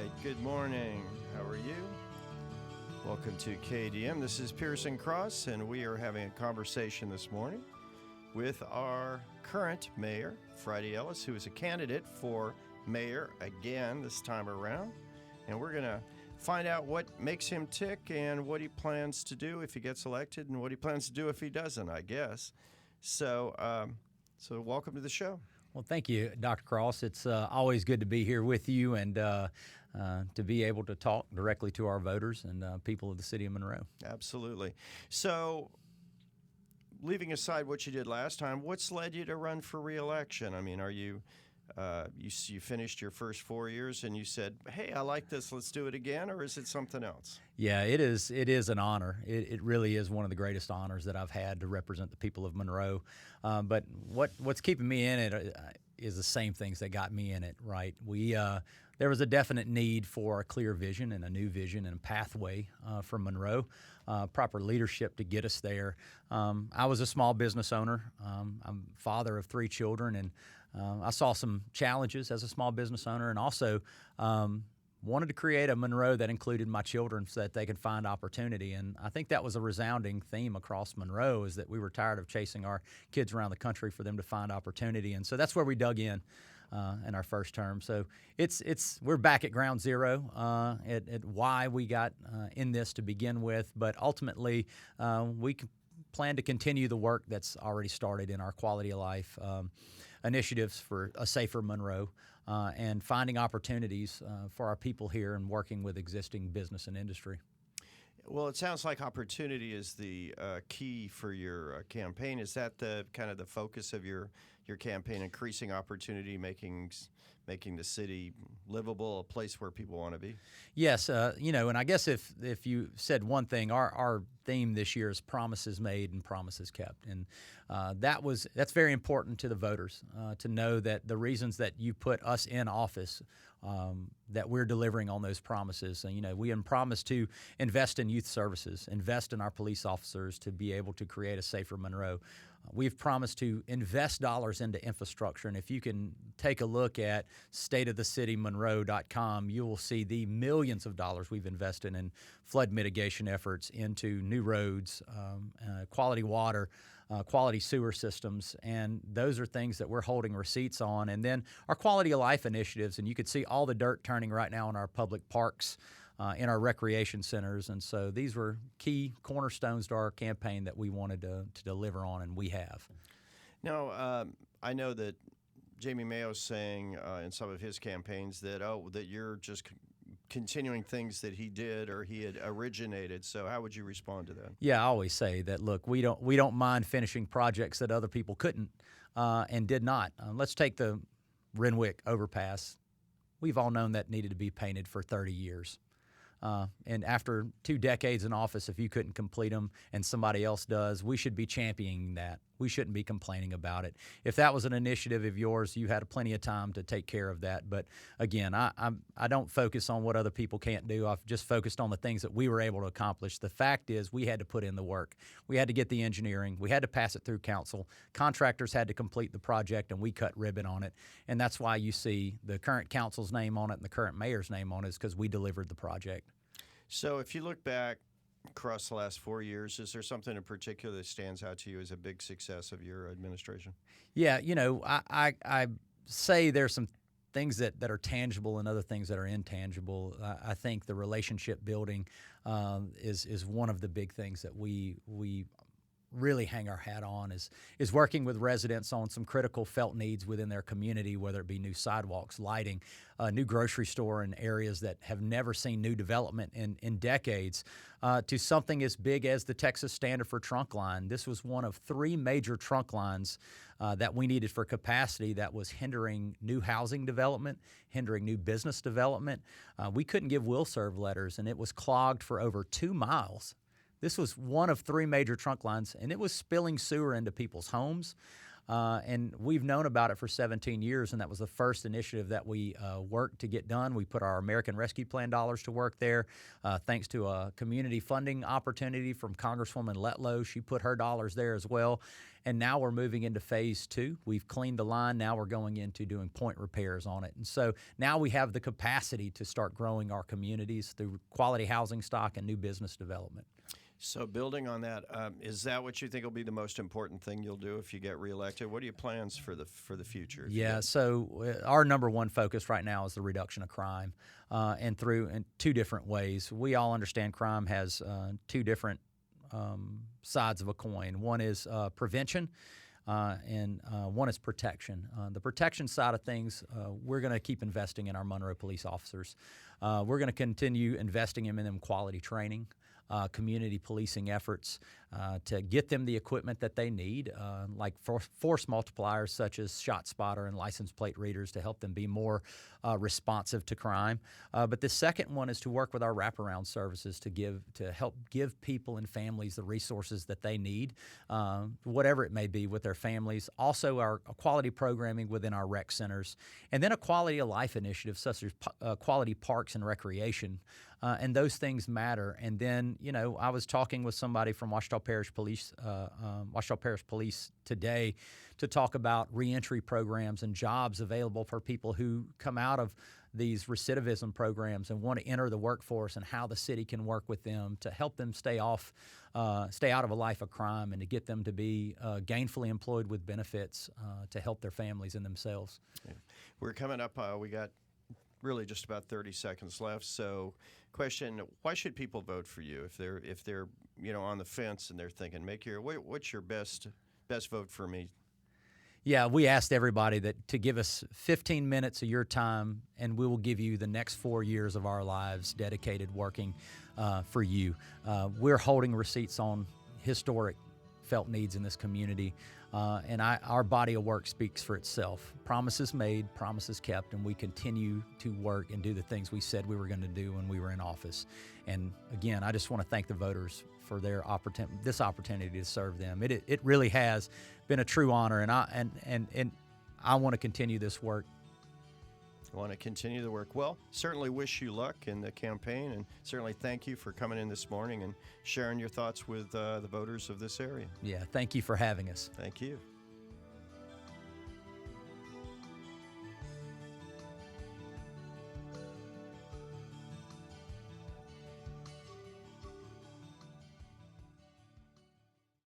right, good morning. How are you? Welcome to KEDM. This is Pearson Cross, and we are having a conversation this morning with our current mayor, Friday Ellis, who is a candidate for mayor again this time around. And we're going to find out what makes him tick and what he plans to do if he gets elected and what he plans to do if he doesn't, I guess. So welcome to the show. Well, thank you, Dr. Cross. It's always good to be here with you and to be able to talk directly to our voters and people of the city of Monroe. Absolutely. So, leaving aside what you did last time, what's led you to run for re-election? I mean, are you you finished your first 4 years and you said, "Hey, I like this. Let's do it again," or is it something else? Yeah, it is. It is an honor. It really is one of the greatest honors that I've had to represent the people of Monroe. But what's keeping me in it is the same things that got me in it. Right? There was a definite need for a clear vision and a new vision and a pathway for Monroe, proper leadership to get us there. I was a small business owner. I'm father of 3 children, and I saw some challenges as a small business owner, and also wanted to create a Monroe that included my children so that they could find opportunity. And I think that was a resounding theme across Monroe, is that we were tired of chasing our kids around the country for them to find opportunity. And so that's where we dug in our first term. So we're back at ground zero at why we got in this to begin with. But ultimately, we plan to continue the work that's already started in our quality of life initiatives for a safer Monroe and finding opportunities for our people here and working with existing business and industry. Well, it sounds like opportunity is the key for your campaign. Is that the kind of the focus of your campaign, increasing opportunity, making the city livable, a place where people want to be? Yes, and I guess if you said one thing, our theme this year is promises made and promises kept, and that's very important to the voters to know that the reasons that you put us in office, that we're delivering on those promises. And, we promised to invest in youth services, invest in our police officers to be able to create a safer Monroe. We've promised to invest dollars into infrastructure, and if you can take a look at stateofthecitymonroe.com, you will see the millions of dollars we've invested in flood mitigation efforts into new roads, quality water, quality sewer systems, and those are things that we're holding receipts on. And then our quality of life initiatives, and you could see all the dirt turning right now in our public parks, in our recreation centers. And so these were key cornerstones to our campaign that we wanted to deliver on, and we have. Now, I know that Jamie Mayo's saying in some of his campaigns that you're just continuing things that he did or he had originated. So how would you respond to that? Yeah, I always say that, look, we don't mind finishing projects that other people couldn't and did not. Let's take the Renwick overpass. We've all known that needed to be painted for 30 years. And after 2 decades in office, if you couldn't complete them and somebody else does, we should be championing that. We shouldn't be complaining about it. If that was an initiative of yours, you had plenty of time to take care of that. But again, I don't focus on what other people can't do. I've just focused on the things that we were able to accomplish. The fact is, we had to put in the work. We had to get the engineering. We had to pass it through council. Contractors had to complete the project, and we cut ribbon on it. And that's why you see the current council's name on it and the current mayor's name on it, is because we delivered the project. So if you look back across the last 4 years, is there something in particular that stands out to you as a big success of your administration? Yeah, I say there's some things that are tangible and other things that are intangible. I think the relationship building is one of the big things that we really hang our hat on, is working with residents on some critical felt needs within their community, whether it be new sidewalks, lighting, a new grocery store in areas that have never seen new development in decades, to something as big as the Texas Standard for Trunk Line. This was one of 3 major trunk lines that we needed for capacity that was hindering new housing development, hindering new business development. We couldn't give will serve letters, and it was clogged for over 2 miles. This was one of 3 major trunk lines, and it was spilling sewer into people's homes. And we've known about it for 17 years, and that was the first initiative that we worked to get done. We put our American Rescue Plan dollars to work there, thanks to a community funding opportunity from Congresswoman Letlow. She put her dollars there as well. And now we're moving into phase 2. We've cleaned the line. Now we're going into doing point repairs on it. And so now we have the capacity to start growing our communities through quality housing stock and new business development. So building on that, is that what you think will be the most important thing you'll do if you get reelected? What are your plans for the future? Yeah, so our number one focus right now is the reduction of crime, and through in 2 different ways. We all understand crime has 2 different sides of a coin. One is prevention, and one is protection. The protection side of things, we're going to keep investing in our Monroe police officers. We're going to continue investing in them quality training, community policing efforts to get them the equipment that they need, like force multipliers such as ShotSpotter and license plate readers to help them be more responsive to crime. But the second one is to work with our wraparound services to help give people and families the resources that they need, whatever it may be with their families. Also, our quality programming within our rec centers, and then a quality of life initiative such as quality parks and recreation. And those things matter. And then, I was talking with somebody from Ouachita Parish Police today to talk about reentry programs and jobs available for people who come out of these recidivism programs and want to enter the workforce, and how the city can work with them to help them stay out of a life of crime, and to get them to be gainfully employed with benefits to help their families and themselves. Yeah. We're coming up. We got really just about 30 seconds left. So, question: why should people vote for you if they're on the fence and they're thinking, what's your best vote for me? Yeah, we asked everybody to give us 15 minutes of your time, and we will give you the next 4 years of our lives dedicated working for you. We're holding receipts on historic felt needs in this community, and our body of work speaks for itself. Promises made, promises kept, and we continue to work and do the things we said we were going to do when we were in office. And again, I just want to thank the voters for this opportunity to serve them. It really has been a true honor, and I want to continue this work. I want to continue the work. Well, certainly wish you luck in the campaign, and certainly thank you for coming in this morning and sharing your thoughts with the voters of this area. Yeah, thank you for having us. Thank you.